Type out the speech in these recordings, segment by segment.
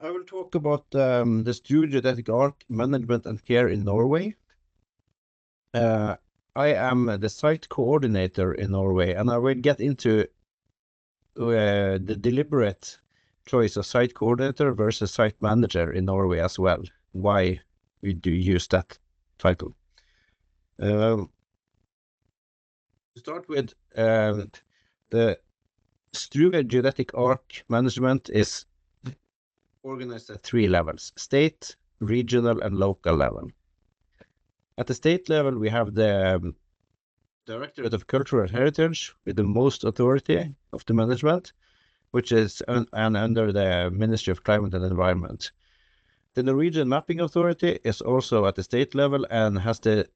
I will talk about the Struve Geodetic Arc management and care in Norway. I am the site coordinator in Norway, and I will get into the deliberate choice of site coordinator versus site manager in Norway as well. Why we do use that title. To start with, the Struve Geodetic Arc management is organized at 3 levels: state, regional, and local level. At the state level, we have the Directorate of Cultural Heritage with the most authority of the management, which is under the Ministry of Climate and Environment. The Norwegian Mapping Authority is also at the state level and has the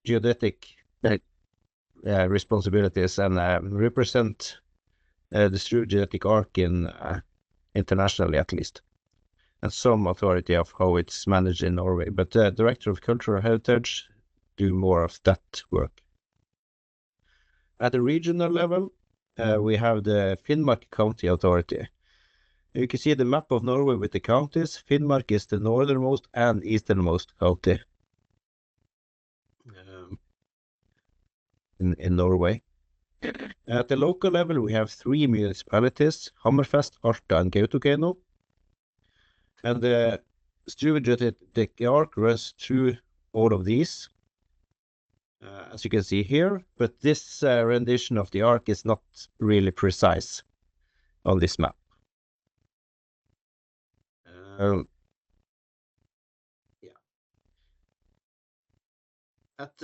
geodetic responsibilities and represent the Struve Geodetic Arc internationally at least, and some authority of how it's managed in Norway. But the Director of Cultural Heritage do more of that work. At the regional level, we have the Finnmark County Authority. You can see the map of Norway with the counties. Finnmark is the northernmost and easternmost county in Norway. At the local level, we have 3 municipalities: Hammerfest, Alta, and Kautokeino. And the Struve Geodetic Arc runs through all of these, as you can see here, but this rendition of the arc is not really precise on this map. At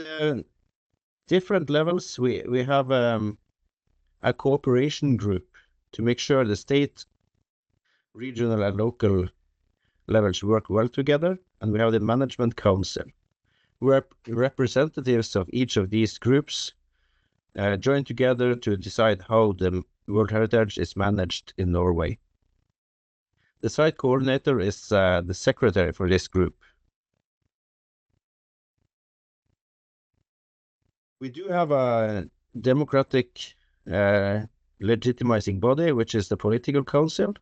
different levels, we have a cooperation group to make sure the state, regional, and local levels work well together, and we have the Management Council, where representatives of each of these groups join together to decide how the World Heritage is managed in Norway. The site coordinator is the secretary for this group. We do have a democratic legitimizing body, which is the Political Council,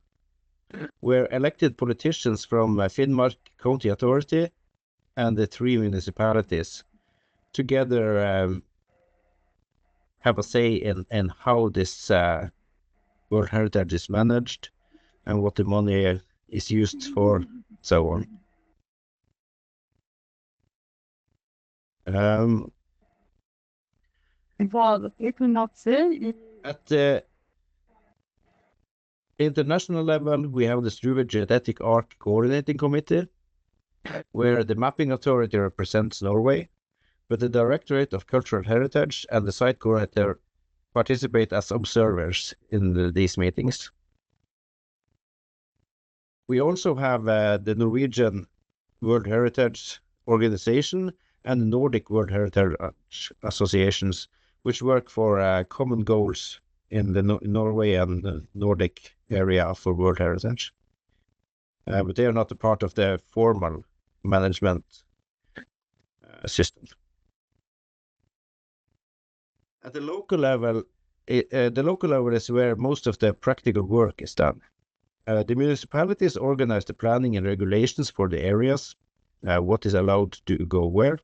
where elected politicians from Finnmark County Authority and the 3 municipalities together have a say in how this World Heritage is managed and what the money is used for, so on. At the international level, we have the Struve Geodetic Arc Coordinating Committee, where the Mapping Authority represents Norway, but the Directorate of Cultural Heritage and the site coordinator participate as observers in these meetings. We also have the Norwegian World Heritage Organization and the Nordic World Heritage Associations, which work for common goals in the Norway and the Nordic area for World Heritage. But they are not a part of the formal management system. At the local level, the local level is where most of the practical work is done. The municipalities organize the planning and regulations for the areas, what is allowed to go where.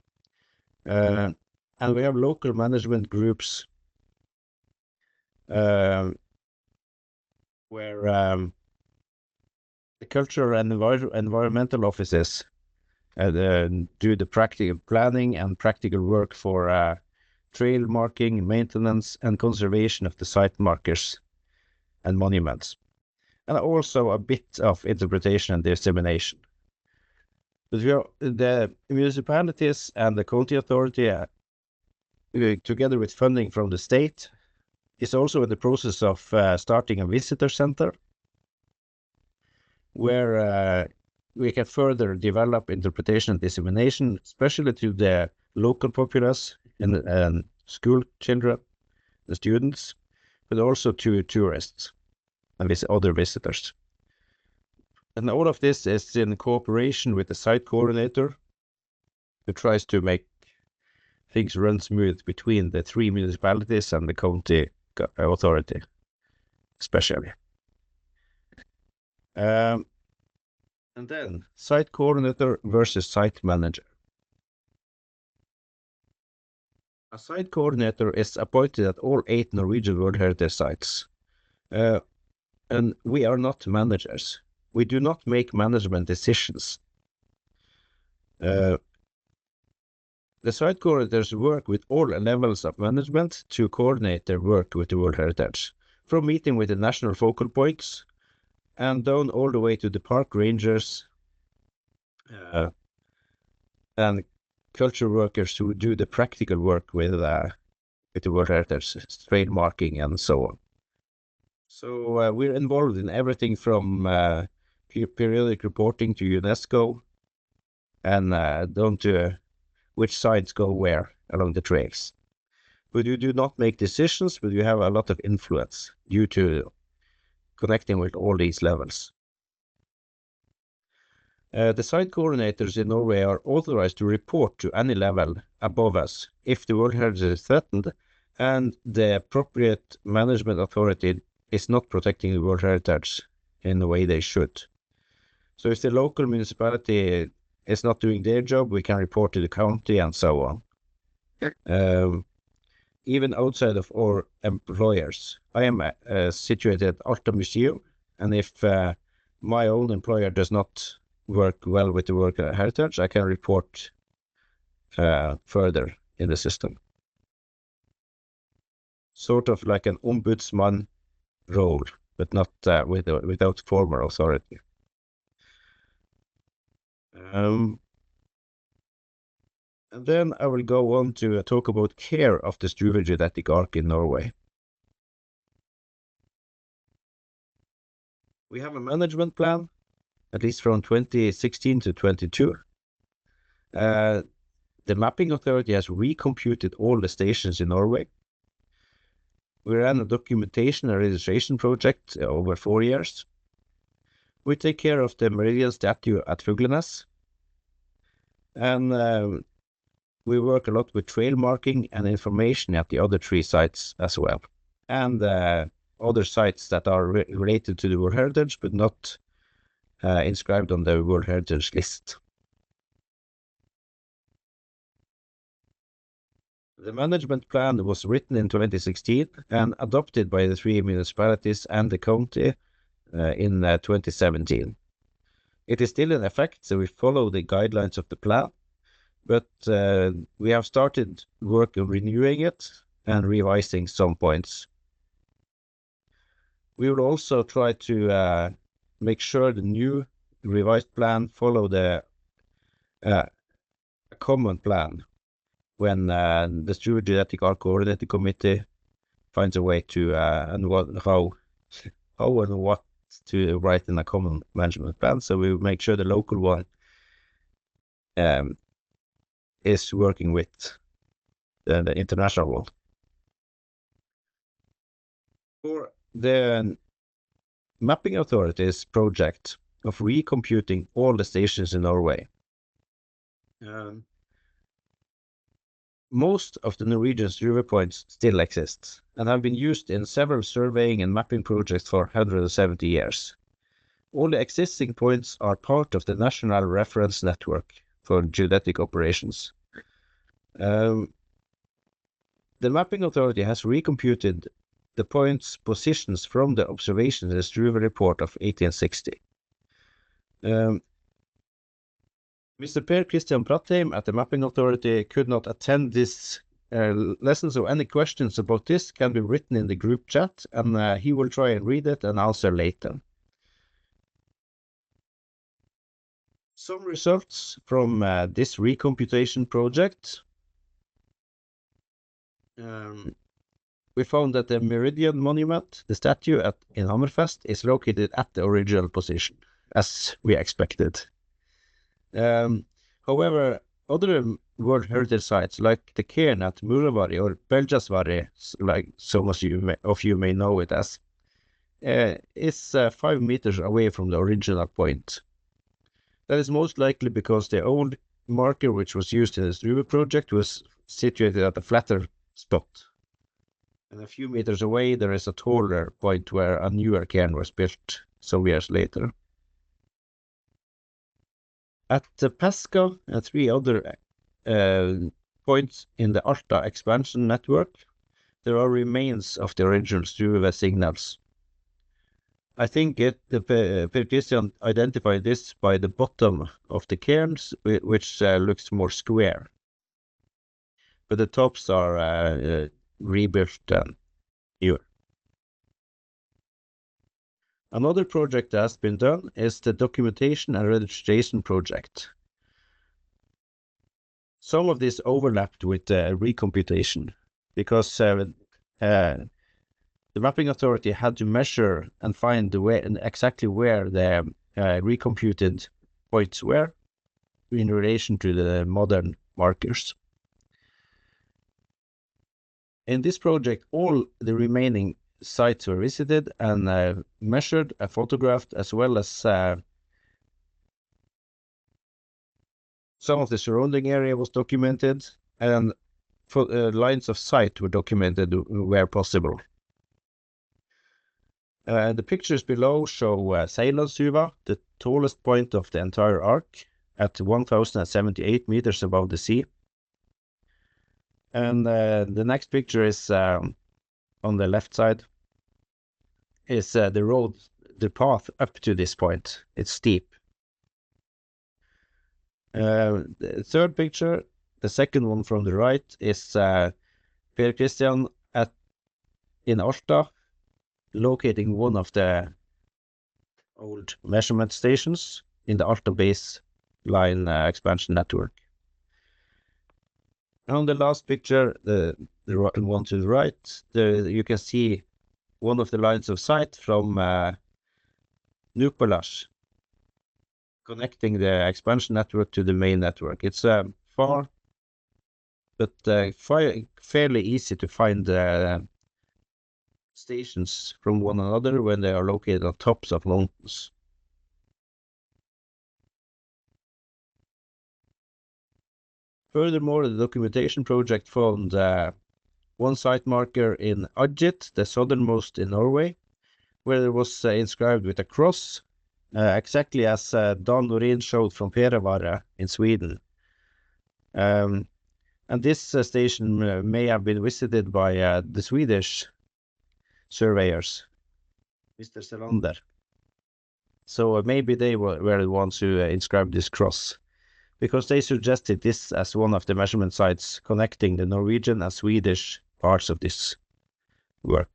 And we have local management groups where the cultural and environmental offices do the practical planning and practical work for trail marking, maintenance, and conservation of the site markers and monuments, and also a bit of interpretation and dissemination. But the municipalities and the county authority, together with funding from the state, is also in the process of starting a visitor center where we can further develop interpretation and dissemination, especially to the local populace and school children, the students, but also to tourists and other visitors. And all of this is in cooperation with the site coordinator, who tries to make things run smooth between the 3 municipalities and the county authority, especially. Um, and then site coordinator versus site manager. A site coordinator is appointed at all 8 Norwegian World Heritage Sites. And we are not managers. We do not make management decisions. The site coordinators work with all levels of management to coordinate their work with the World Heritage, from meeting with the national focal points and down all the way to the park rangers and culture workers who do the practical work with the World Heritage, trail marking and so on. So we're involved in everything from periodic reporting to UNESCO and down to which sites go where along the trails. But you do not make decisions, but you have a lot of influence due to connecting with all these levels. The site coordinators in Norway are authorized to report to any level above us if the World Heritage is threatened and the appropriate management authority is not protecting the World Heritage in the way they should. So if the local municipality is not doing their job, we can report to the county and so on. Even outside of our employers. I am situated at Alta Museum, and if my own employer does not work well with the World Heritage, I can report further in the system. Sort of like an ombudsman role, but not without formal authority. And then I will go on to talk about care of the Struve Geodetic Arc in Norway. We have a management plan, at least from 2016 to 22. The mapping authority has recomputed all the stations in Norway. We ran a documentation and registration project over 4 years. We take care of the Meridian statue at Fuglenes. And we work a lot with trail marking and information at the other 3 sites as well. And other sites that are related to the World Heritage, but not inscribed on the World Heritage list. The management plan was written in 2016 and adopted by the 3 municipalities and the county in 2017. It is still in effect, so we follow the guidelines of the plan, but we have started work on renewing it and revising some points. We will also try to make sure the new revised plan follow the common plan when the Struve Geodetic Arc Coordinating Committee finds a way to how and what to write in a common management plan. So we make sure the local one is working with the international one. For the mapping authorities project of recomputing all the stations in Norway, most of the Norwegian Struve points still exist and have been used in several surveying and mapping projects for 170 years. All the existing points are part of the National Reference Network for geodetic operations. The mapping authority has recomputed the points' positions from the observations in the Struve report of 1860. Mr. Per Christian Pratheim at the Mapping Authority could not attend this lesson, so any questions about this can be written in the group chat, and he will try and read it and answer later. Some results from this recomputation project. We found that the Meridian Monument, the statue in Hammerfest, is located at the original position, as we expected. However, other World Heritage sites like the cairn at Muravari or Beljasvari, like some of you may know it as, is 5 meters away from the original point. That is most likely because the old marker which was used in the Struve project was situated at a flatter spot. And a few meters away there is a taller point where a newer cairn was built some years later. At the Pesca and 3 other points in the Alta expansion network, there are remains of the original Struve signals. I think Per Christian identified this by the bottom of the cairns, which looks more square. But the tops are rebuilt and newer. Another project that has been done is the documentation and registration project. Some of this overlapped with recomputation because the mapping authority had to measure and find exactly where the recomputed points were in relation to the modern markers. In this project, all the remaining sites were visited and measured and photographed, as well as some of the surrounding area was documented, and lines of sight were documented where possible. The pictures below show Seilansuva, the tallest point of the entire arc, at 1,078 meters above the sea. And the next picture is on the left side, is the road, the path up to this point. It's steep. The third picture, the second one from the right, is Per Christian in Alta, locating one of the old measurement stations in the Alta base line expansion network. On the last picture, the one to the right, you can see one of the lines of sight from Nupalas, connecting the expansion network to the main network. It's far, but fairly easy to find stations from one another when they are located on tops of mountains. Furthermore, the documentation project found one site marker in Ajit, the southernmost in Norway, where it was inscribed with a cross, exactly as Dan Norin showed from Perevare in Sweden. And this station may have been visited by the Swedish surveyors, Mr. Selander. So maybe they were the ones who inscribed this cross, because they suggested this as one of the measurement sites connecting the Norwegian and Swedish parts of this work.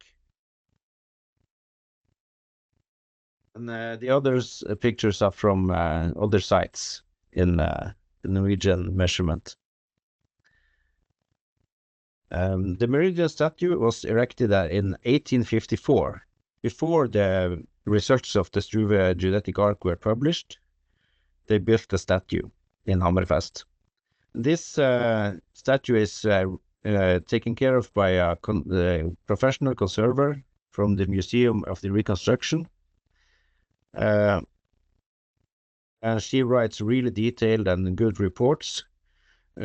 And the other pictures are from other sites in the Norwegian measurement. The Meridian statue was erected in 1854, before the results of the Struve Geodetic Arc were published. They built the statue in Hammerfest. This statue is taken care of by a professional conservator from the Museum of the Reconstruction. And she writes really detailed and good reports.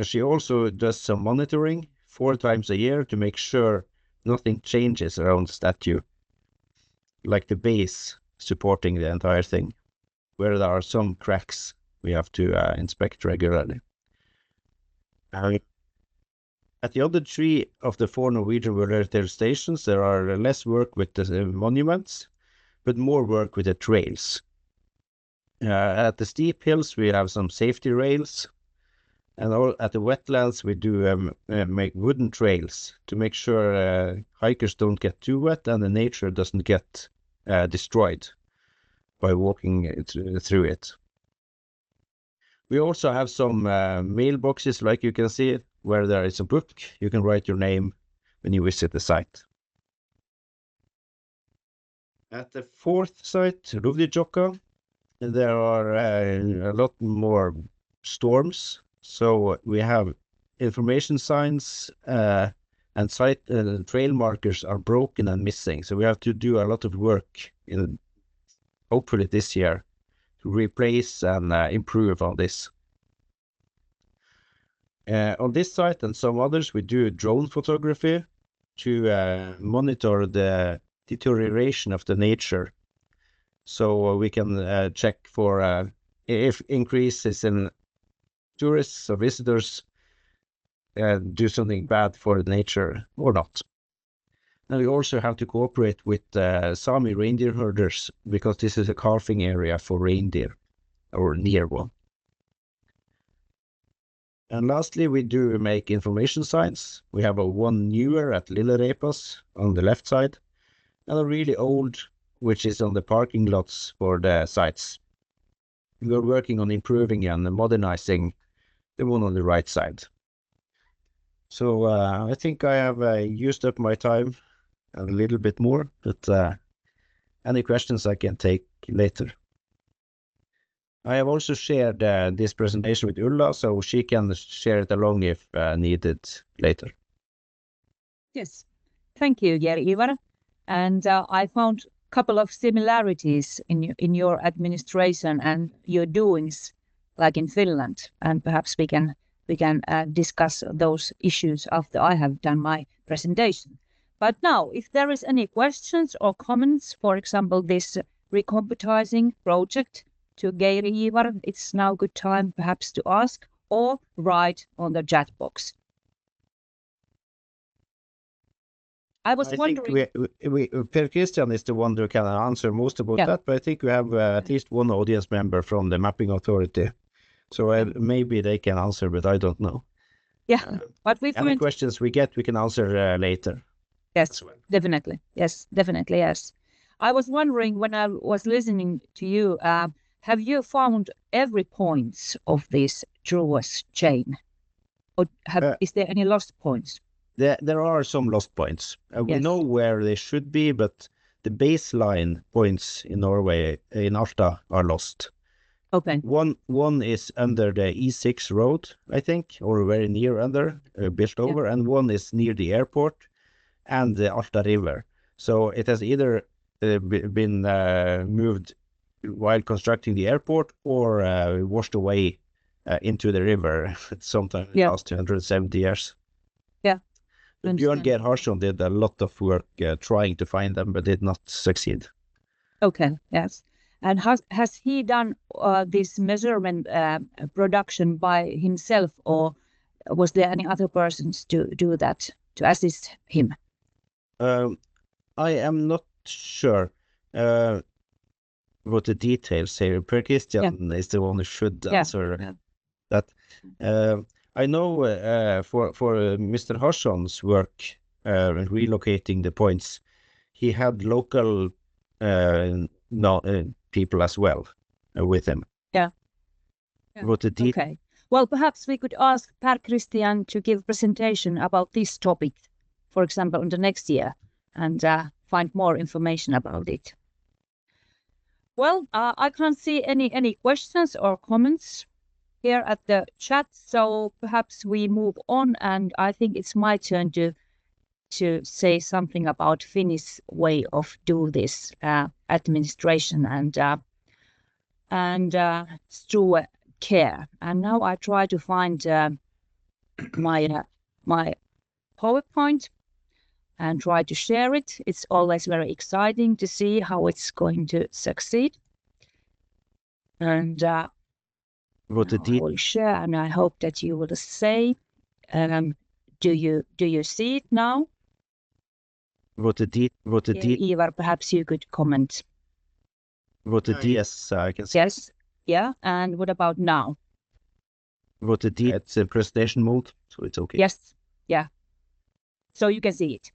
She also does some monitoring 4 times a year to make sure nothing changes around the statue, like the base supporting the entire thing, where there are some cracks we have to inspect regularly. At the other 3 of the 4 Norwegian World Heritage stations, there are less work with the monuments, but more work with the trails. At the steep hills, we have some safety rails, and at the wetlands, we do make wooden trails to make sure hikers don't get too wet and the nature doesn't get destroyed by walking through it. We also have some mailboxes, like you can see, where there is a book. You can write your name when you visit the site. At the 4th site, Ruvdijokka, there are a lot more storms. So we have information signs and site trail markers are broken and missing. So we have to do a lot of work hopefully this year to replace and improve on this. On this site and some others, we do drone photography to monitor the deterioration of the nature. So we can check for if increases in tourists or visitors do something bad for nature or not. And we also have to cooperate with Sami reindeer herders, because this is a calving area for reindeer, or near one. And lastly, we do make information signs. We have one newer at Lillerepas on the left side, and a really old, which is on the parking lots for the sites. We're working on improving and modernizing the one on the right side. So I think I have used up my time a little bit more, but any questions I can take later. I have also shared this presentation with Ulla, so she can share it along if needed later. Yes, thank you, Ivar. And I found a couple of similarities in your administration and your doings, like in Finland, and perhaps we can discuss those issues after I have done my presentation. But now, if there is any questions or comments, for example, this recomputizing project to Geir Ivar, it's now good time perhaps to ask or write on the chat box. I wondering. Per Christian is the one who can answer most about that, but I think we have at least one audience member from the mapping authority. So maybe they can answer, but I don't know. Yeah, but any questions we get, we can answer later. Yes, well. Definitely. Yes, definitely. Yes. I was wondering when I was listening to you, have you found every point of this Struve chain? Or is there any lost points? There are some lost points. Yes. We know where they should be, but the baseline points in Norway, in Alta, are lost. Okay. One is under the E6 road, I think, or very near under, built over, and one is near the airport and the Alta River. So it has either been moved while constructing the airport or washed away into the river sometime in the last 270 years. Yeah. Bjørn Geir Harsson did a lot of work trying to find them, but did not succeed. Okay, yes. And has he done this measurement production by himself, or was there any other persons to do that, to assist him? I am not sure what the details here. Per Christian is the one who should answer that. I know for Mr. Harsson's work relocating the points, he had local people as well with him. Yeah. Okay. Well, perhaps we could ask Per Christian to give presentation about this topic, for example, in the next year, and find more information about it. Well, I can't see any questions or comments here at the chat, so perhaps we move on, and I think it's my turn to say something about Finnish way of do this administration and Struve care. And now I try to find my PowerPoint and try to share it. It's always very exciting to see how it's going to succeed. And I will share, and I hope that you will say, do you see it now? Ivar, perhaps you could comment. Yes, I can see. Yes, yeah. And what about now? It's a presentation mode, so it's okay. Yes, yeah. So you can see it.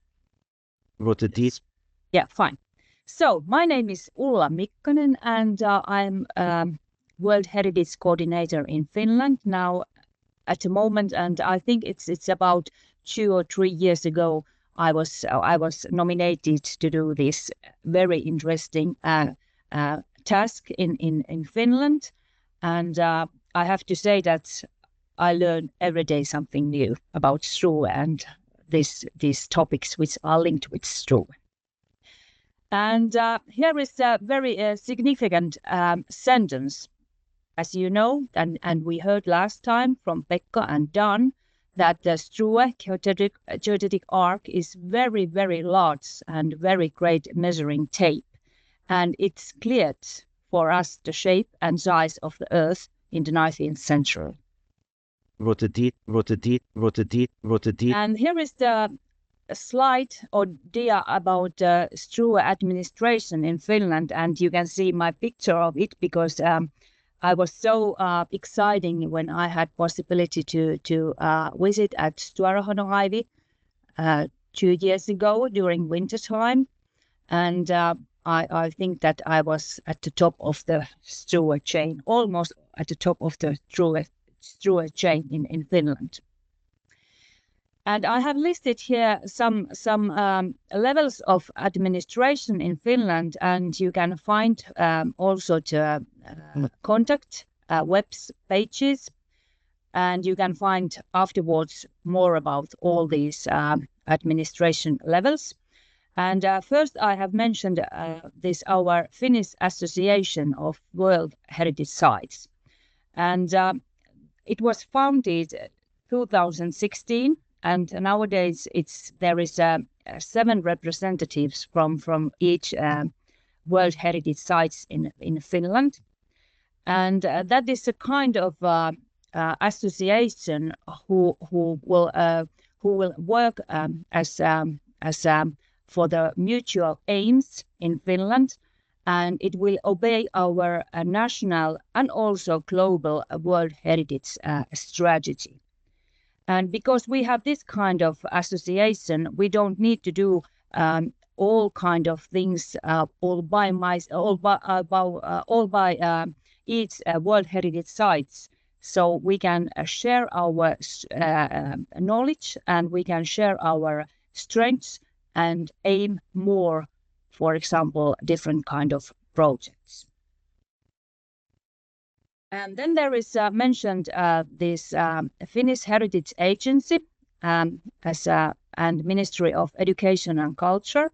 Yeah, fine. So my name is Ulla Mikkonen, and I'm World Heritage Coordinator in Finland now at the moment, and I think it's about 2 or 3 years ago I was nominated to do this very interesting task in Finland, and I have to say that I learn every day something new about Struve and these topics which are linked with Struve. And here is a very significant sentence. As you know, and we heard last time from Pekka and Dan, that the Struve Geodetic Arc is very, very large and very great measuring tape. And it's cleared for us the shape and size of the Earth in the 19th century. And here is the slide or dia about Struve administration in Finland, and you can see my picture of it because I was so exciting when I had possibility to visit at Stuarahonohaivi 2 years ago during winter time, and I think that I was at the top of the Struve chain, almost at the top of the Struve chain in Finland. And I have listed here some levels of administration in Finland, and you can find also the contact web pages, and you can find afterwards more about all these administration levels. And first I have mentioned this our Finnish Association of World Heritage Sites, and it was founded 2016. And nowadays, there is 7 representatives from each World Heritage Sites in Finland, and that is a kind of association who will work as for the mutual aims in Finland, and it will obey our national and also global World Heritage strategy. And because we have this kind of association, we don't need to do all kind of things all by each World Heritage Sites. So we can share our knowledge, and we can share our strengths and aim more, for example, different kind of projects. And then there is mentioned this Finnish Heritage Agency and Ministry of Education and Culture,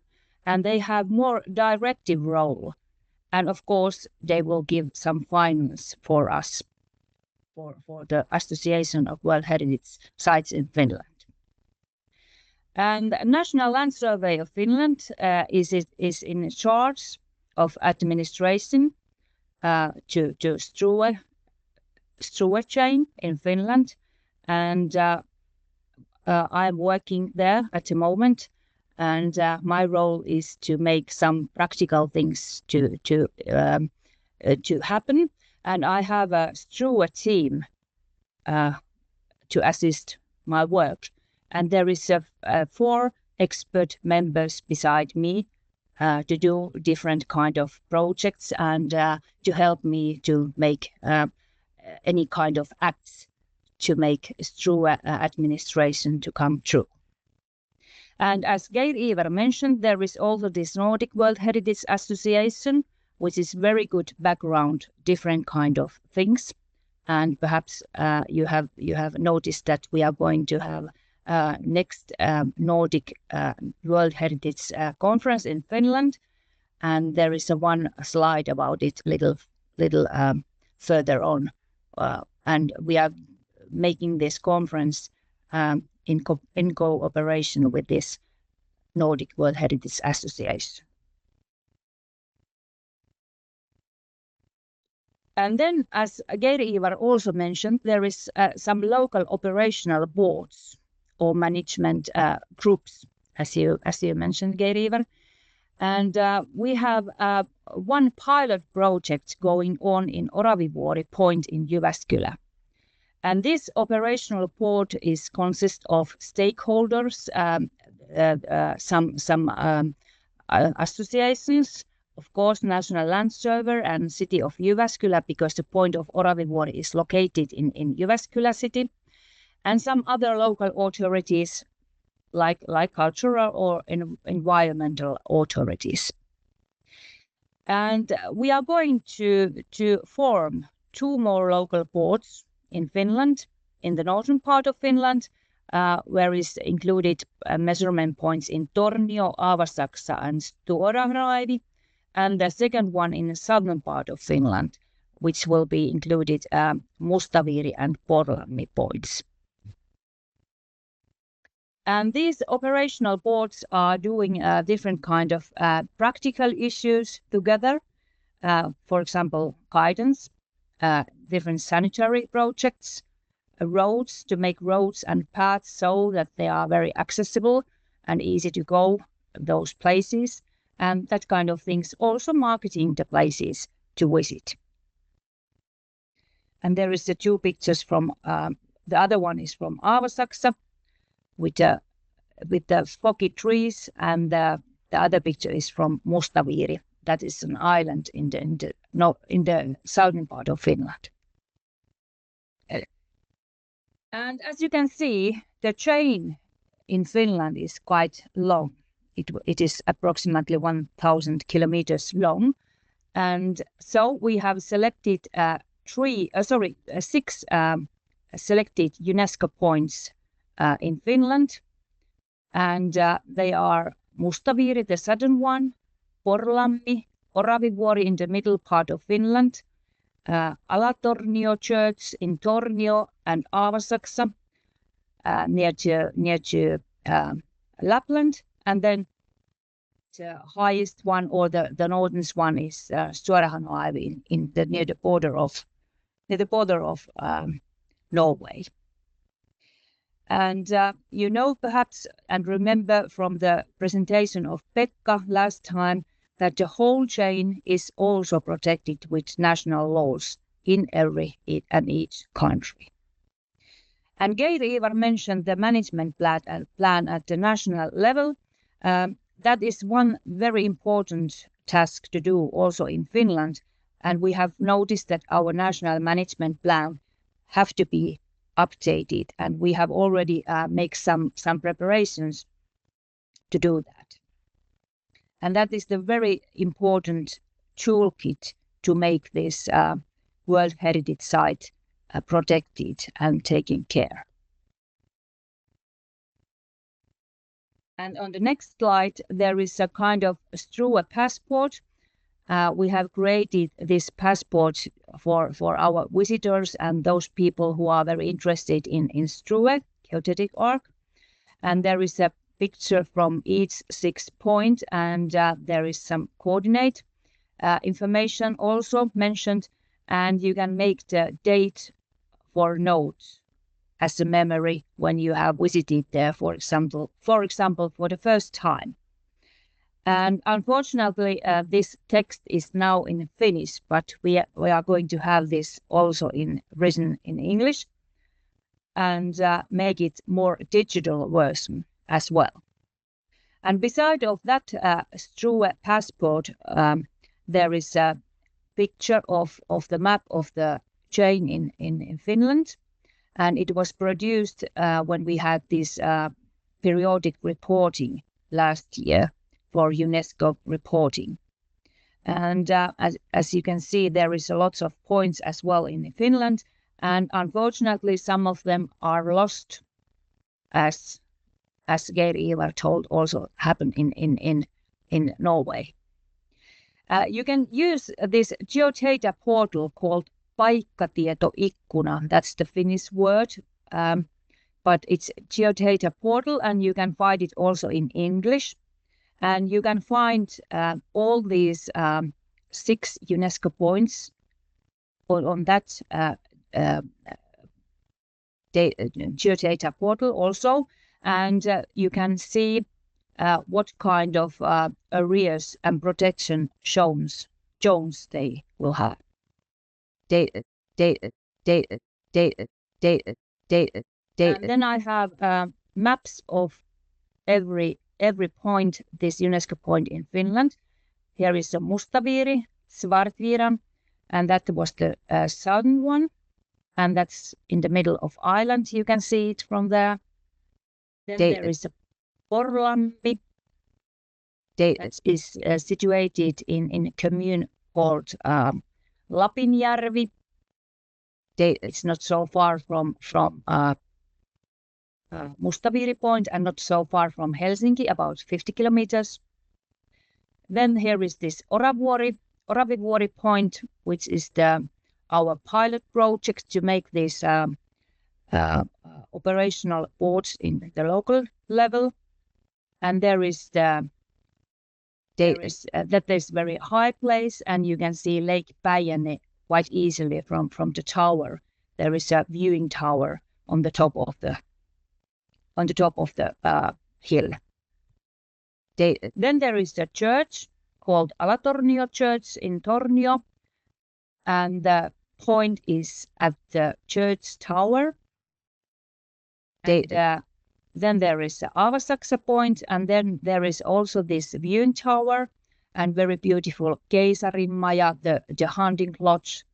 and they have more directive role. And of course, they will give some finance for us for the Association of World Heritage Sites in Finland. And National Land Survey of Finland is in charge of administration to Struve chain in Finland, and I'm working there at the moment, and my role is to make some practical things to happen, and I have a Struve team to assist my work, and there is 4 expert members beside me to do different kind of projects and to help me to make any kind of acts to make Struve administration to come true. And as Geir-Ivar mentioned, there is also this Nordic World Heritage Association, which is very good background, different kind of things. And perhaps you have noticed that we are going to have next Nordic World Heritage Conference in Finland, and there is one slide about it little further on, and we are making this conference in cooperation with this Nordic World Heritage Association. And then, as Geir-Ivar also mentioned, there is some local operational boards or management groups, as you mentioned, Geir-Ivar. And we have one pilot project going on in Oravivuori Point in Jyväskylä. And this operational board consists of stakeholders, some associations, of course, National Land Survey and City of Jyväskylä, because the point of Oravivuori is located in Jyväskylä city, and some other local authorities like cultural or environmental authorities. And we are going to form 2 more local boards in Finland, in the northern part of Finland, where is included measurement points in Tornio, Aavasaksa and Stuarahonohaivi, and the second one in the southern part of Finland, which will be included Mustaviiri and Porlammi points. And these operational boards are doing different kind of practical issues together. for example, guidance, different sanitary projects, roads, to make roads and paths so that they are very accessible and easy to go those places, and that kind of things. Also marketing the places to visit. And there is the two pictures from, the other one is from Aavasaksa with the foggy trees, and the other picture is from Mustaviiri. That is an island in the southern part of Finland. And as you can see, the chain in Finland is quite long. It is approximately 1,000 kilometers long. And so we have selected six selected UNESCO points in Finland. And they are Mustaviiri, the southern one, Porlammi, Oravivuori in the middle part of Finland, Alatornio Church in Tornio and Aavasaksa near to Lapland, and then the highest one, or the northernest one, is Suorahanoaivi near the border of Norway. And you know perhaps and remember from the presentation of Pekka last time that the whole chain is also protected with national laws in every and each country. And Geir-Ivar mentioned the management plan at the national level. That is one very important task to do also in Finland. And we have noticed that our national management plan have to be updated, and we have already made some preparations to do that. And that is the very important toolkit to make this World Heritage Site protected and taken care. And on the next slide, there is a kind of Struve passport. We have created this passport for our visitors and those people who are very interested in Struve Geodetic Arc. And there is a picture from each 6 point, and there is some coordinate information also mentioned, and you can make the date for notes as a memory when you have visited there, for example, for the first time. And unfortunately, this text is now in Finnish, but we are going to have this also written in English and make it more digital version as well. And beside of that Struve passport, there is a picture of the map of the chain in Finland, and it was produced when we had this periodic reporting last year for UNESCO reporting. And as you can see, there is a lots of points as well in Finland, and unfortunately some of them are lost, as Geir-Ivar told also happened in Norway. You can use this geodata portal called Paikkatietoikkuna. That's the Finnish word, but it's geodata portal, and you can find it also in English. And you can find all these 6 UNESCO points on that geodata portal also. And you can see what kind of areas and protection zones they will have. And then I have maps of every point, this UNESCO point in Finland. Here is a Mustaviiri, Svartviran, and that was the southern one, and that's in the middle of island. You can see it from there. Then there is a Porlammi that is situated in a commune called Lapinjärvi. It's not so far from Mustaviiri point and not so far from Helsinki, about 50 kilometers. Then here is this Oravivuori point, which is our pilot project to make this operational boards in the local level. And there is the that there's very high place, and you can see Lake Päijänne quite easily from the tower. There is a viewing tower on the top of the hill. Then there is a church called Alatornio Church in Tornio, and the point is at the church tower. Then there is the Aavasaksa point, and then there is also this viewing tower and very beautiful Keisarinmaja, the hunting lodge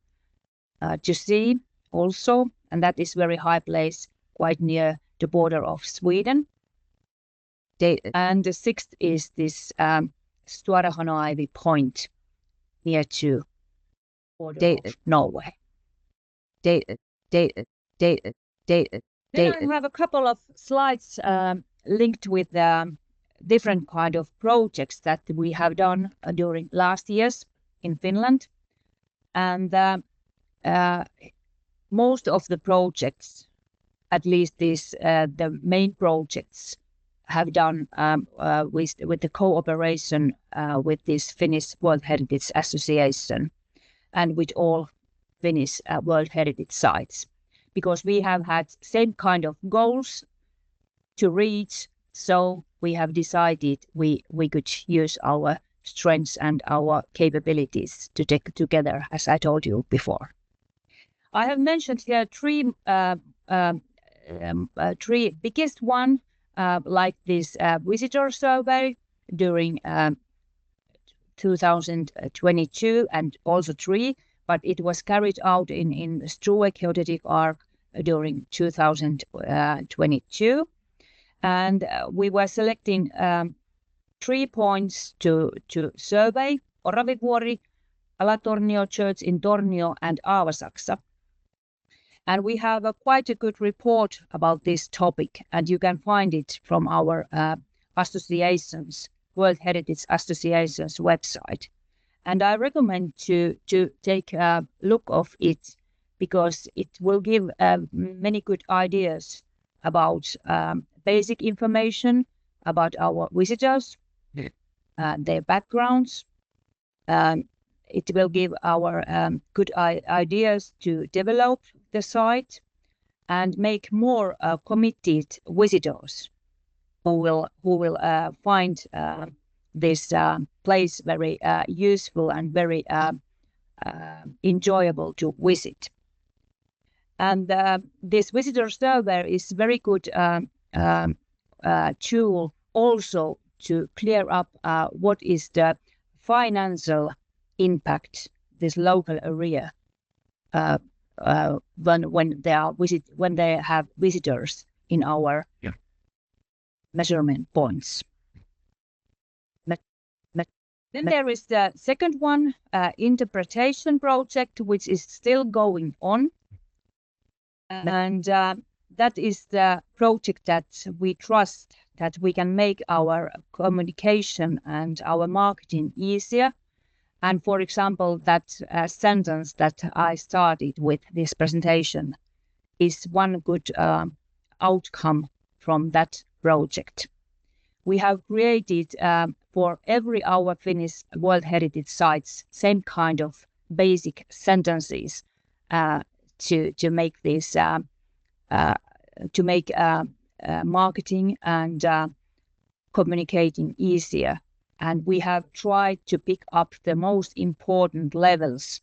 to see also, and that is very high place, quite near the border of Sweden. And the sixth is this Stuarahanoaivi point near to border of Norway. Then I have a couple of slides linked with different kind of projects that we have done during last years in Finland. And most of the projects, at least the main projects, have done with the cooperation with this Finnish World Heritage Association and with all Finnish World Heritage Sites, because we have had same kind of goals to reach. So we have decided we could use our strengths and our capabilities to take together, as I told you before. I have mentioned here three biggest one, like this visitor survey during 2022 and also three, but it was carried out in Struve Geodetic Arc during 2022. And we were selecting 3 points to survey: Oravivuori, Alatornio Church in Tornio, and Aavasaksa. And we have quite a good report about this topic, and you can find it from our World Heritage Association's website. And I recommend to take a look of it, because it will give many good ideas about basic information about our visitors, their backgrounds. It will give our good ideas to develop the site and make more committed visitors who will find this place very useful and very enjoyable to visit. And this visitor survey is very good tool also to clear up what is the financial impact this local area when they have visitors in our measurement points. Then there is the second one, interpretation project, which is still going on. And that is the project that we trust that we can make our communication and our marketing easier. And for example, that sentence that I started with this presentation is one good outcome from that project. We have created for every our Finnish World Heritage Sites same kind of basic sentences to make this marketing and communicating easier. And we have tried to pick up the most important levels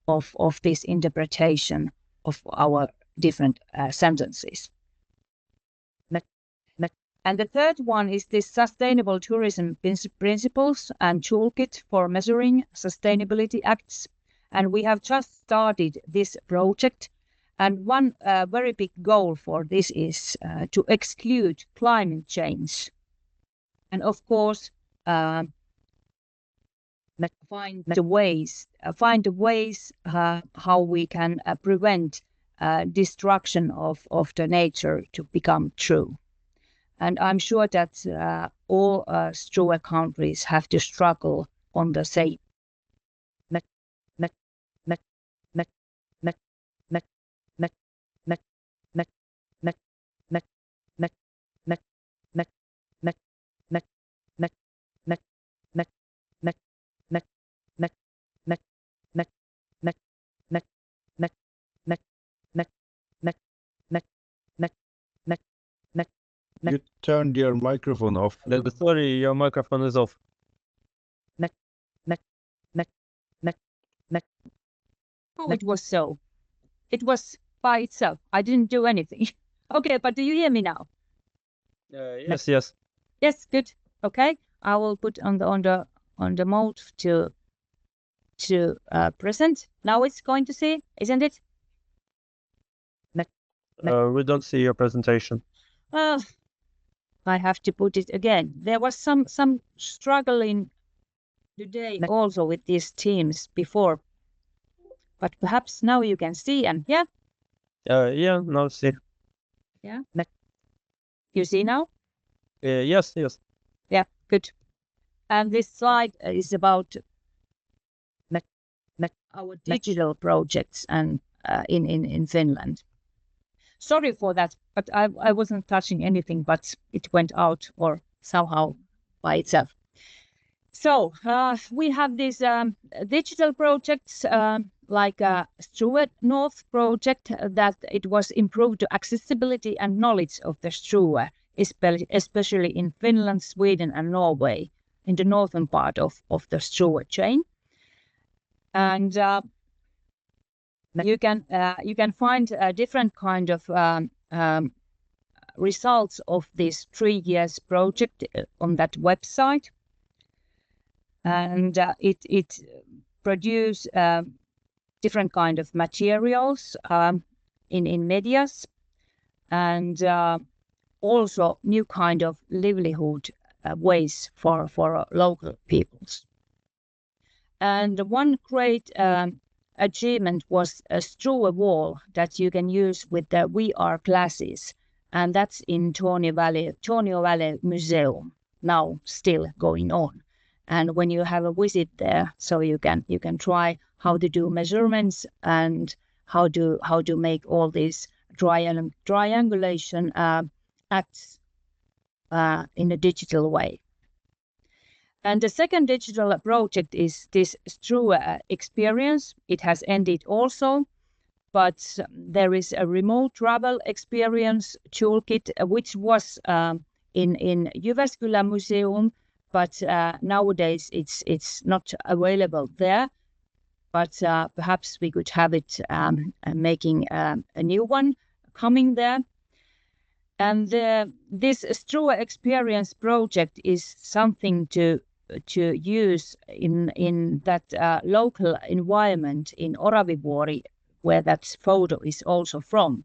of this interpretation of our different sentences. And the third one is this sustainable tourism principles and toolkit for measuring sustainability acts. And we have just started this project. And one very big goal for this is to exclude climate change. And of course, find the ways how we can prevent destruction of the nature to become true. And I'm sure that all Struve countries have to struggle on the same. You turned your microphone off. Sorry, your microphone is off. Oh, it was so. It was by itself. I didn't do anything. Okay, but do you hear me now? Yes, yes. Yes, good. Okay, I will put on the mode to present. Now it's going to see, isn't it? We don't see your presentation. I have to put it again. There was some struggling today also with these teams before, but perhaps now you can see, and yeah. Yeah, now see. Yeah. You see now? Yes, yes. Yeah, good. And this slide is about our digital projects and in Finland. Sorry for that, but I wasn't touching anything, but it went out or somehow by itself. So we have these digital projects like Struve North project that it was improved to accessibility and knowledge of the Struve, especially in Finland, Sweden and Norway, in the northern part of the Struve chain. And you can find different kind of results of this 3 years project on that website. And it produce different kind of materials in medias and also new kind of livelihood ways for local peoples. And one great achievement was a Struve wall that you can use with the VR glasses, and that's in Tornio Valley Museum, now still going on. And when you have a visit there, so you can try how to do measurements and how to make all these triangulation acts in a digital way. And the second digital project is this Struve experience. It has ended also, but there is a remote travel experience toolkit, which was in Jyväskylä Museum, but nowadays it's not available there. But perhaps we could have it making a new one coming there. And this Struve experience project is something to use in that local environment in Oravivuori, where that photo is also from.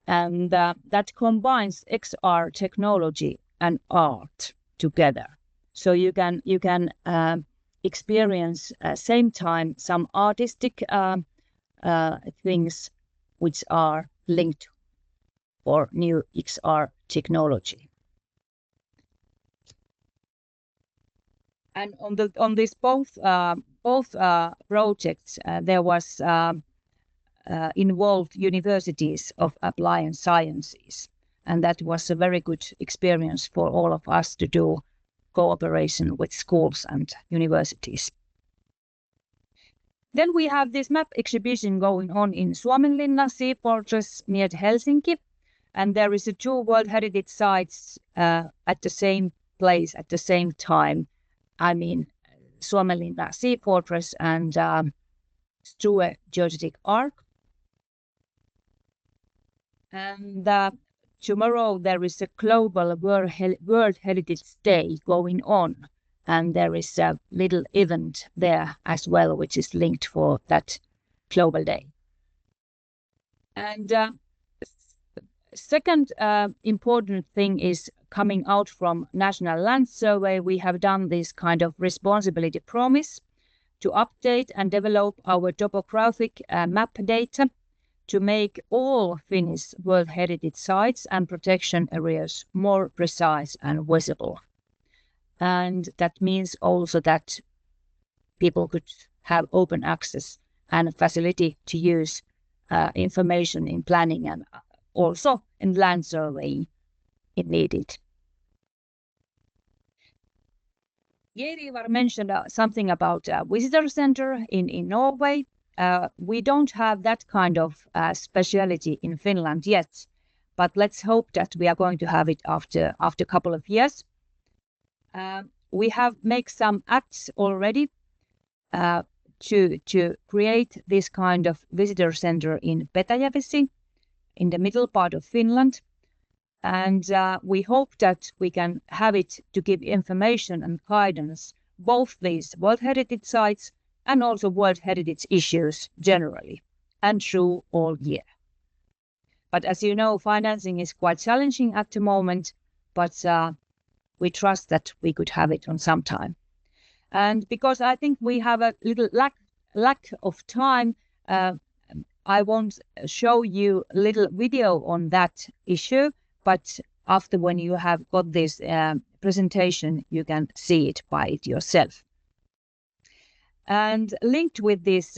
And that combines XR technology and art together. So you can experience same time some artistic things which are linked for new XR technology. And on this both projects there was involved universities of applied sciences, and that was a very good experience for all of us to do cooperation with schools and universities. Then we have this map exhibition going on in Suomenlinna Sea Fortress near Helsinki, and there is 2 World Heritage Sites at the same place at the same time. I mean, Suomenlinna Sea Fortress and Struve Geodetic Arc. And tomorrow there is a global World Heritage Day going on, and there is a little event there as well, which is linked for that global day. And second important thing is coming out from National Land Survey. We have done this kind of responsibility promise to update and develop our topographic map data to make all Finnish World Heritage Sites and protection areas more precise and visible. And that means also that people could have open access and facility to use information in planning and also in land surveying if needed. Jerivar mentioned something about a visitor center in Norway. We don't have that kind of speciality in Finland yet, but let's hope that we are going to have it after a couple of years. We have made some acts already to create this kind of visitor center in Petäjävesi, in the middle part of Finland. And we hope that we can have it to give information and guidance, both these World Heritage Sites and also World Heritage issues generally, and through all year. But as you know, financing is quite challenging at the moment, but we trust that we could have it on some time. And because I think we have a little lack of time, I won't show you a little video on that issue, but after when you have got this presentation, you can see it by it yourself. And linked with this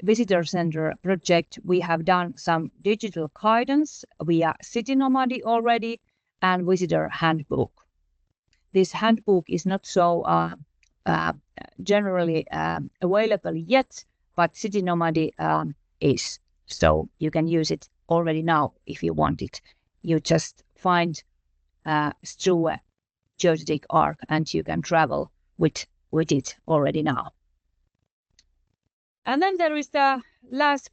visitor center project, we have done some digital guidance via City Nomadi already and visitor handbook. This handbook is not so generally available yet, but City Nomadi is. So you can use it already now if you want it. You just find Struve Geodetic Arc and you can travel with it already now. And then there is the last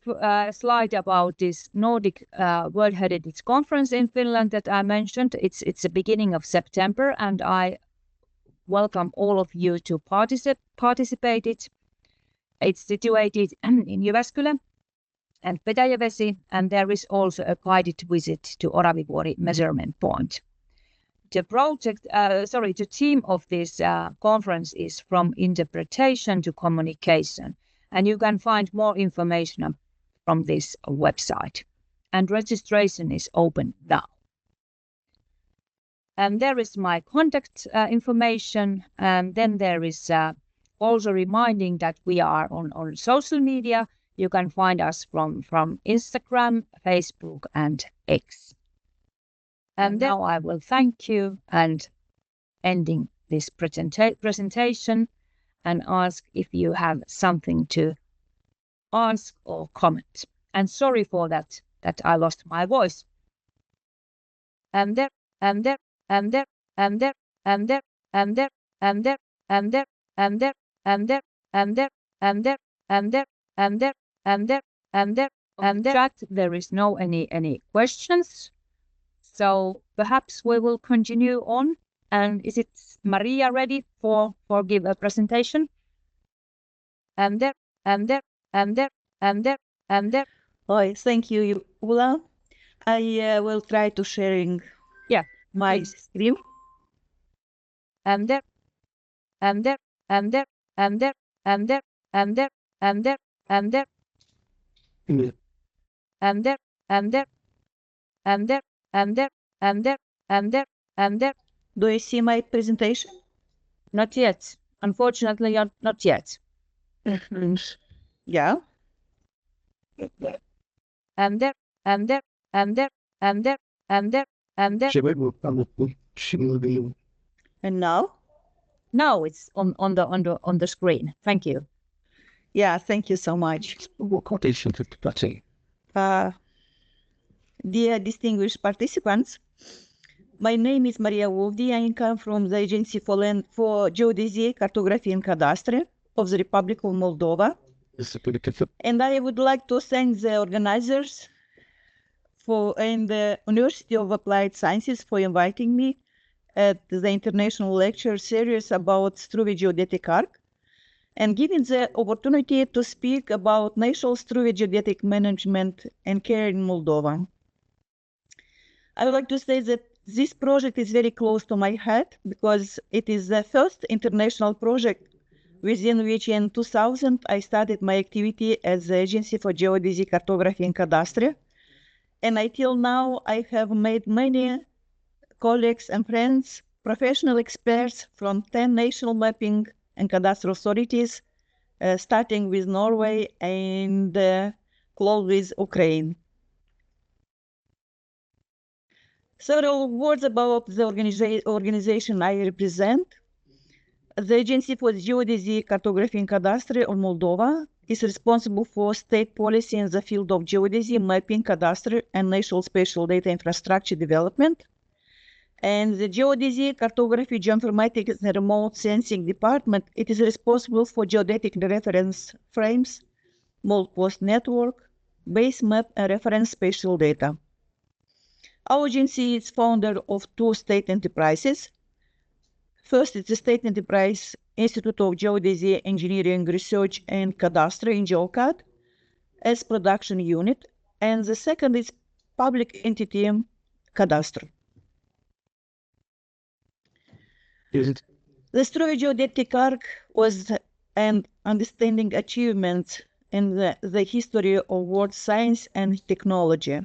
slide about this Nordic World Heritage Conference in Finland that I mentioned. It's the beginning of September, and I welcome all of you to participate it. It's situated in Jyväskylä and Petäjävesi, and there is also a guided visit to Oravivuori measurement point. The theme of this conference is from interpretation to communication, and you can find more information from this website. And registration is open now. And there is my contact information, and then there is also reminding that we are on social media. You can find us from Instagram, Facebook, and X. And now I will thank you and ending this presentation and ask if you have something to ask or comment. And sorry for that I lost my voice. And there. On chat, there is no any questions. So perhaps we will continue on. And is it Maria ready for give a presentation? And there. Oh, thank you, Ulla. I will try to sharing my screen. And there. Do you see my presentation? Not yet. Unfortunately, not yet. Yeah. And now? Now it's on the screen. Thank you. Yeah, thank you so much. Dear distinguished participants, my name is Maria Woldi. I come from the Agency for Geodesy, Cartography and Cadastre of the Republic of Moldova. And I would like to thank the organizers and the University of Applied Sciences for inviting me at the international lecture series about Struve Geodetic Arc and giving the opportunity to speak about national Struve geodetic management and care in Moldova. I would like to say that this project is very close to my heart because it is the first international project within which in 2000 I started my activity as the Agency for Geodesy, Cartography and Cadastre. And until now, I have made many colleagues and friends, professional experts from 10 national mapping and cadastral authorities, starting with Norway and close with Ukraine. Several words about the organization I represent. The Agency for Geodesy, Cartography and Cadastre of Moldova is responsible for state policy in the field of geodesy, mapping, cadastry, and national spatial data infrastructure development. And the Geodesy, Cartography, Geoinformatics, and Remote Sensing Department, it is responsible for geodetic reference frames, mold post network, base map, and reference spatial data. Our agency is founder of two state enterprises. First, it's the State Enterprise Institute of Geodesy, Engineering, Research, and Cadastry in GeoCAD as production unit, and the second is public entity Cadastry. The Struve Geodetic Arc was an outstanding achievement in the history of world science and technology.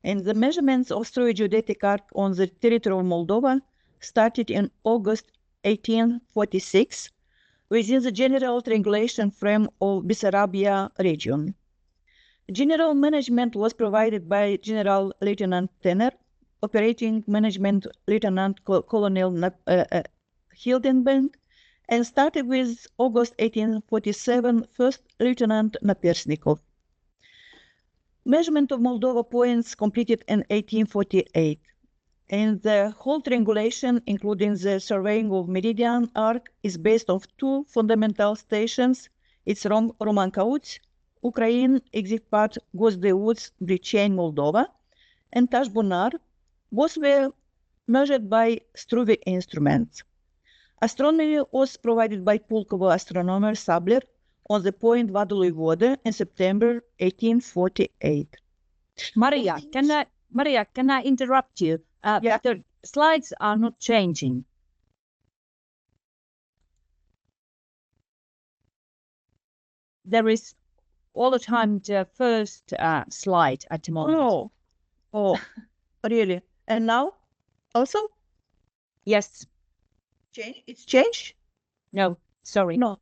And the measurements of Struve Geodetic Arc on the territory of Moldova started in August 1846 within the general triangulation frame of Bessarabia region. General management was provided by General Lieutenant Tenner, operating management Lieutenant Colonel Hildenberg, and started with August 1847 First Lieutenant Napersnikov. Measurement of Moldova points completed in 1848. And the whole triangulation, including the surveying of meridian arc, is based on two fundamental stations. It's Romanka-Uts, Ukraine, exit part Gosde-Uts, Brichain, Moldova, and Tashbunar. Both were measured by Struve instruments. Astronomy was provided by Pulkovo astronomer Sabler on the point Vadului Vode in September 1848. Maria, can I interrupt you? Yeah. The slides are not changing. There is all the time the first slide at the moment. Oh, really? And now also? Yes. Change? It's changed? No, sorry. No.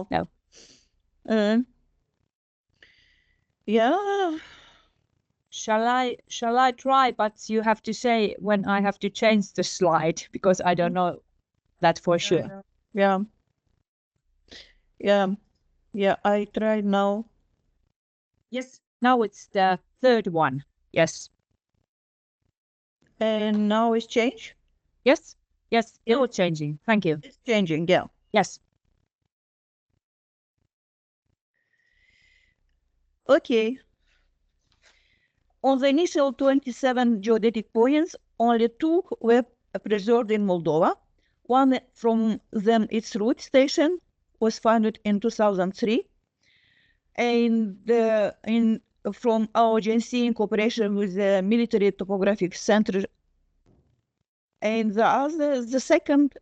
Yeah. Shall I try? But you have to say when I have to change the slide, because I don't know that for sure. Yeah. I tried now. Yes. Now it's the third one. Yes. And now it's changed? Yes. Yes. It was changing. Thank you. It's changing, yeah. Yes. Okay. On the initial 27 geodetic points, only two were preserved in Moldova. One from them, its root station, was founded in 2003. And from our agency in cooperation with the Military Topographic Center. And the second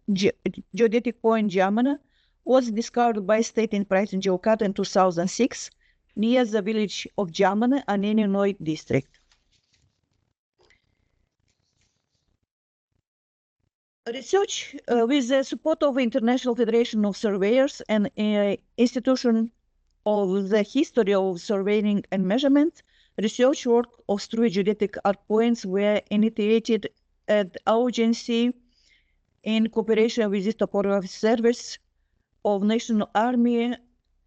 geodetic point, Geamana, was discovered by State Enterprise in GeoCAD in 2006 near the village of Geamana, an Nenoi district. Research with the support of International Federation of Surveyors and Institution of the History of Surveying and Measurement, research work of Struve Geodetic Arc points were initiated at our agency in cooperation with the Topography Service of National Army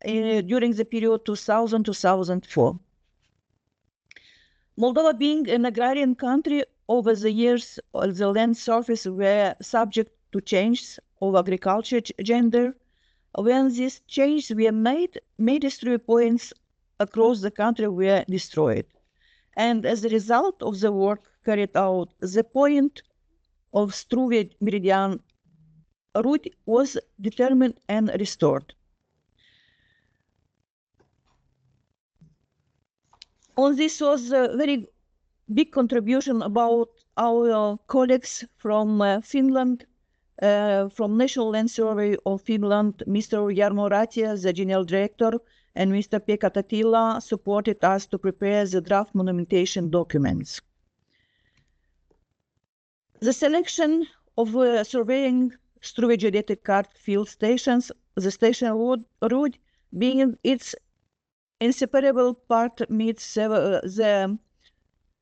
during the period 2000-2004. Moldova being an agrarian country, over the years, the land surface were subject to change of agriculture gender. When these changes were made Struve points across the country were destroyed. And as a result of the work carried out, the point of Struve meridian route was determined and restored. On this was a very big contribution about our colleagues from Finland, from National Land Survey of Finland, Mr. Jarmo Ratia, the General Director, and Mr. Pekka Tatila supported us to prepare the draft monumentation documents. The selection of surveying Struve Geodetic Arc field stations, the station route being its inseparable part meets the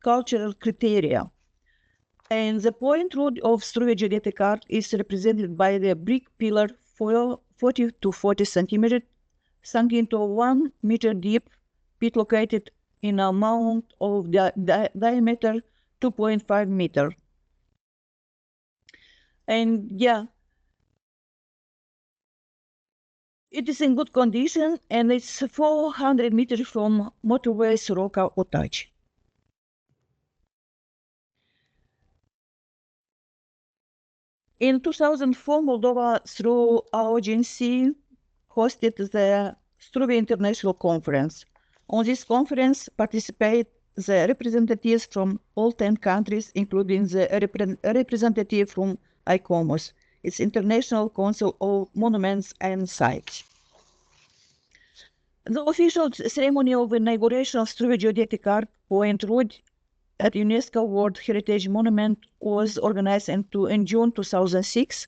cultural criteria. And the point route of Struve Geodetic Arc is represented by the brick pillar 40 to 40 centimeters sunk into a 1 meter deep pit located in a mound of diameter 2.5 meter. And yeah, it is in good condition, and it's 400 meters from motorway Soroka Otach. In 2004, Moldova, through our agency, hosted the Struve International Conference. On this conference participate the representatives from all 10 countries, including the representative from ICOMOS, its International Council of Monuments and Sites. The official ceremony of inauguration of Struve Geodetic Arc Point Road at UNESCO World Heritage Monument was organized in June 2006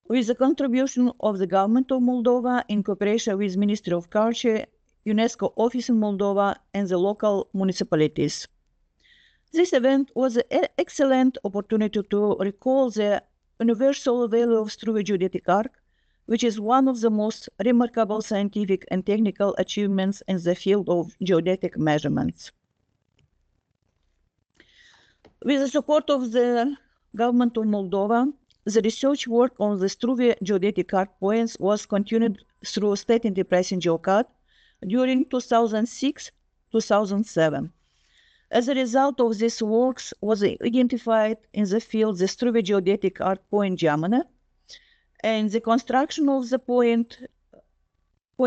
with the contribution of the government of Moldova in cooperation with Ministry of Culture, UNESCO office in Moldova, and the local municipalities. This event was an excellent opportunity to recall the universal value of Struve Geodetic Arc, which is one of the most remarkable scientific and technical achievements in the field of geodetic measurements. With the support of the government of Moldova, the research work on the Struve Geodetic Arc points was continued through state enterprise in GeoCAD during 2006-2007. As a result of these works was identified in the field the Struve Geodetic Arc point Jamana, and the construction of the point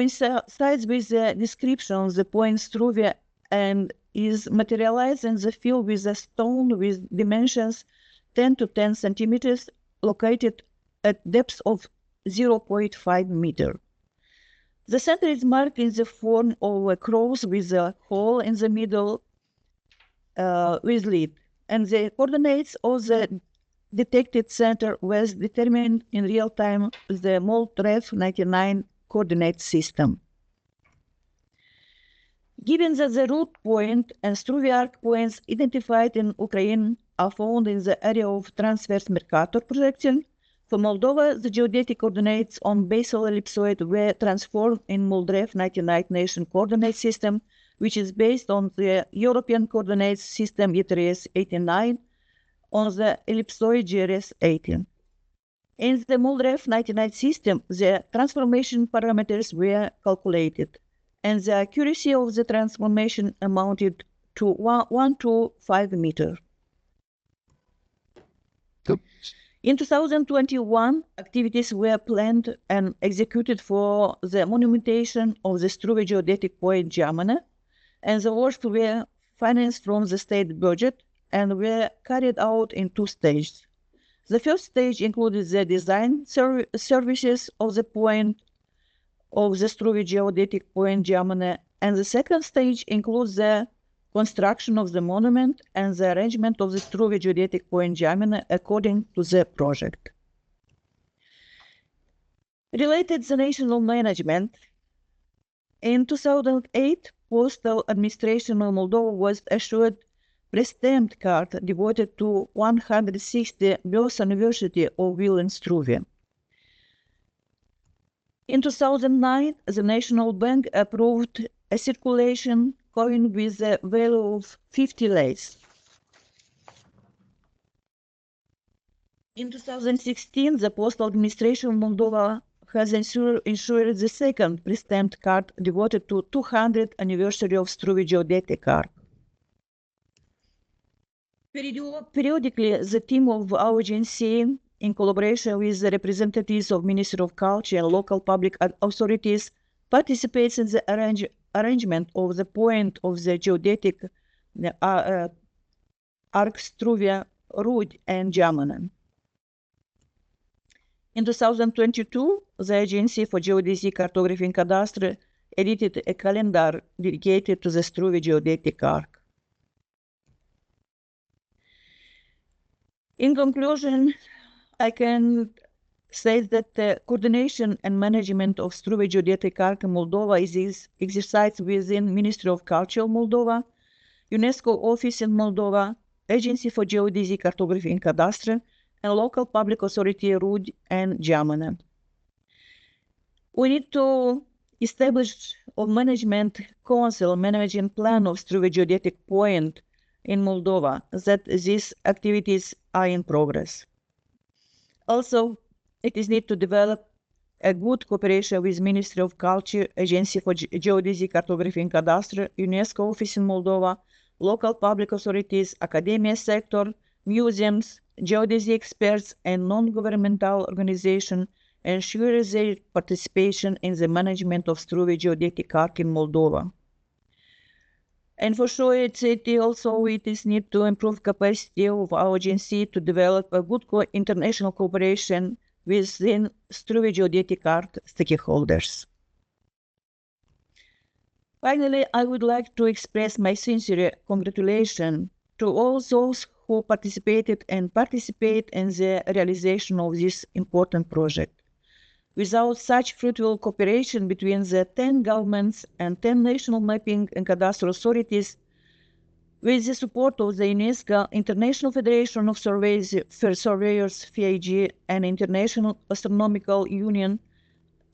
sites with the description of the point Struve and is materialized in the field with a stone with dimensions 10 to 10 centimeters located at depth of 0.5 meter. The center is marked in the form of a cross with a hole in the middle with lid, and the coordinates of the detected center was determined in real time with the MoldRef 99 coordinate system. Given that the root point and Struve arc points identified in Ukraine are found in the area of transverse Mercator projection, for Moldova, the geodetic coordinates on basal ellipsoid were transformed in MoldRef 99 nation coordinate system, which is based on the European coordinates system ETRS 89 on the ellipsoid GRS 18. In the MoldRef 99 system, the transformation parameters were calculated, and the accuracy of the transformation amounted to 1 to 5 meter. In 2021, activities were planned and executed for the monumentation of the Struve Geodetic Point Jamana, and the works were financed from the state budget and were carried out in 2 stages. The first stage included the design services of the point of the Struve Geodetic Point Jamana, and the second stage includes the construction of the monument and the arrangement of the Struve Geodetic Point Jamana according to the project. Related to national management, in 2008, Postal Administration of Moldova was assured pre-stamped card devoted to 160th birth anniversary of William Struve. In 2009, the National Bank approved a circulation coin with a value of 50 lei. In 2016, the Postal Administration of Moldova has issued the second pre-stamped card devoted to 200th anniversary of Struve Geodetic Arc. Periodically, the team of our agency, in collaboration with the representatives of Ministry of Culture and local public authorities, participates in the arrangement of the point of the geodetic arc Struve, Rud, and Jamana. In 2022, the Agency for Geodesy, Cartography and Cadastre edited a calendar dedicated to the Struve Geodetic Arc. In conclusion, I can say that the coordination and management of Struve Geodetic Arc in Moldova is exercised within Ministry of Culture of Moldova, UNESCO office in Moldova, Agency for Geodesy, Cartography and Cadastre, and local public authority Rud and Jamana. We need to established a management council managing plan of Struve Geodetic Point in Moldova, that these activities are in progress. Also, it is need to develop a good cooperation with Ministry of Culture, Agency for Geodesy, Cartography and Cadastre, UNESCO office in Moldova, local public authorities, academia sector, museums, geodesy experts, and non-governmental organizations ensure their participation in the management of Struve Geodetic Arc in Moldova. And for sure, it is need to improve capacity of our agency to develop a good international cooperation within Struve Geodetic Arc stakeholders. Finally, I would like to express my sincere congratulations to all those who participated and participate in the realization of this important project. Without such fruitful cooperation between the 10 governments and 10 national mapping and cadastral authorities, with the support of the UNESCO, International Federation of Surveyors, FIG, and International Astronomical Union,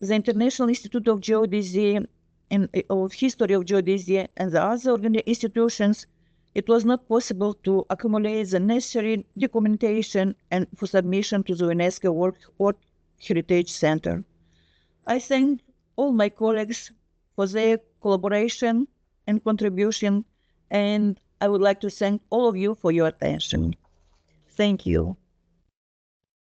the International Institute of Geodesy and of History of Geodesy, and the other institutions, it was not possible to accumulate the necessary documentation and for submission to the UNESCO World Heritage Center. I thank all my colleagues for their collaboration and contribution, and I would like to thank all of you for your attention. Thank you.